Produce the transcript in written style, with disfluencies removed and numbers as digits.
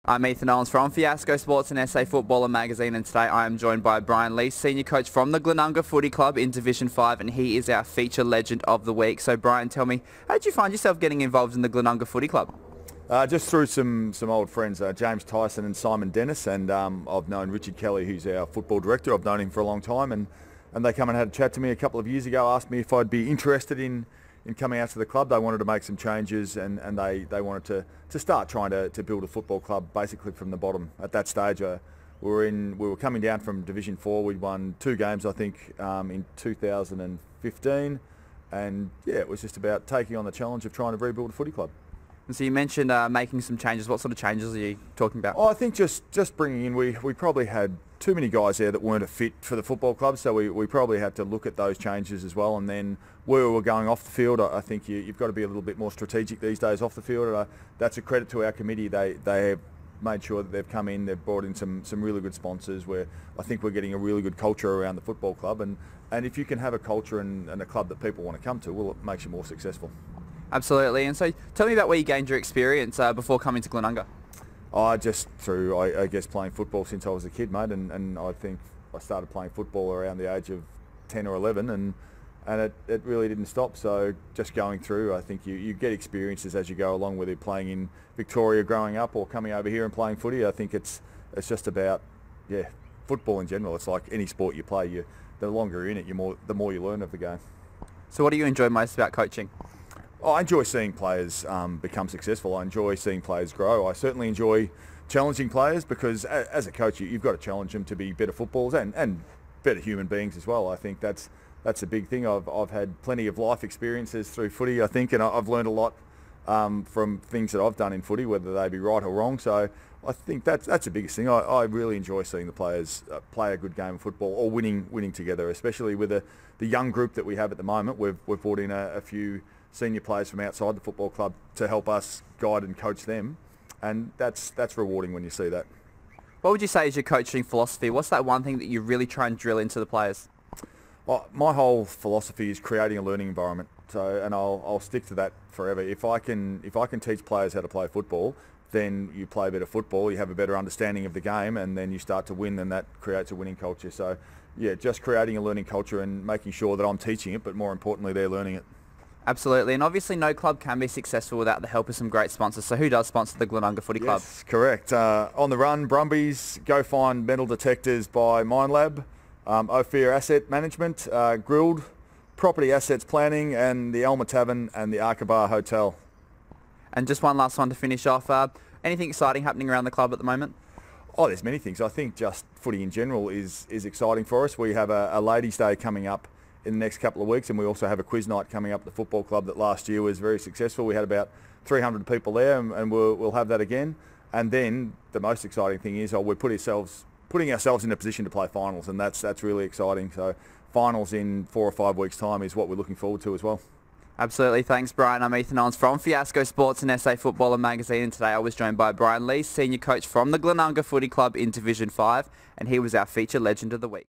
I'm Ethan Owens from Fiasco Sports and SA Footballer Magazine, and today I am joined by Brian Leys, Senior Coach from the Glenunga Footy Club in Division 5, and he is our feature legend of the week. So Brian, tell me, how did you find yourself getting involved in the Glenunga Footy Club? Just through some old friends, James Tyson and Simon Dennis, and I've known Richard Kelly, who's our football director. I've known him for a long time, and they come and had a chat to me a couple of years ago, asked me if I'd be interested in coming out to the club. They wanted to make some changes, and they wanted to start trying to build a football club basically from the bottom. At that stage, we were coming down from Division 4. We'd won 2 games, I think, in 2015, and yeah, it was just about taking on the challenge of trying to rebuild a footy club. And so you mentioned making some changes. What sort of changes are you talking about? Oh, I think just bringing in, we probably had too many guys there that weren't a fit for the football club, so we probably had to look at those changes as well. And then where we were going off the field, I think you've got to be a little bit more strategic these days off the field. And that's a credit to our committee. They have made sure that they've come in, they've brought in some really good sponsors, where I think we're getting a really good culture around the football club. And if you can have a culture and a club that people want to come to, well, it makes you more successful. Absolutely. And so tell me about where you gained your experience before coming to Glenunga. Just through, I guess, playing football since I was a kid, mate, and I think I started playing football around the age of 10 or 11, and it really didn't stop. So just going through, I think you get experiences as you go along, whether you're playing in Victoria growing up or coming over here and playing footy. I think it's just about, yeah, football in general. It's like any sport you play, the longer you're in it, the more you learn of the game. So what do you enjoy most about coaching? I enjoy seeing players become successful. I enjoy seeing players grow. I certainly enjoy challenging players, because as a coach, you've got to challenge them to be better footballers and better human beings as well. I think that's a big thing. I've had plenty of life experiences through footy, I think, and I've learned a lot from things that I've done in footy, whether they be right or wrong. So I think that's the biggest thing. I really enjoy seeing the players play a good game of football, or winning together, especially with the young group that we have at the moment. We've brought in a few senior players from outside the football club to help us guide and coach them, and that's rewarding when you see that. What would you say is your coaching philosophy? What's that one thing that you really try and drill into the players? Well, my whole philosophy is creating a learning environment. And I'll stick to that forever. If I can teach players how to play football, then you play better football, you have a better understanding of the game, and then you start to win, and that creates a winning culture. So yeah, just creating a learning culture and making sure that I'm teaching it, but more importantly, they're learning it. Absolutely, and obviously no club can be successful without the help of some great sponsors. So who does sponsor the Glenunga Footy Club? Yes, correct. On the Run, Brumbies, Go Find Metal Detectors by Minelab, Ophir Asset Management, Grilled, Property Assets Planning, and the Elmer Tavern and the Arkabar Hotel. And just one last one to finish off. Anything exciting happening around the club at the moment? Oh, there's many things. I think just footy in general is exciting for us. We have a Ladies' Day coming up in the next couple of weeks, and we also have a quiz night coming up at the football club that last year was very successful. We had about 300 people there, and we'll have that again. And then the most exciting thing is we're putting ourselves in a position to play finals, and that's really exciting. So finals in 4 or 5 weeks' time is what we're looking forward to as well. Absolutely. Thanks, Brian. I'm Ethan Owens from Fiasco Sports and SA Footballer Magazine, and today I was joined by Brian Leys, Senior Coach from the Glenunga Footy Club in Division 5, and he was our feature legend of the week.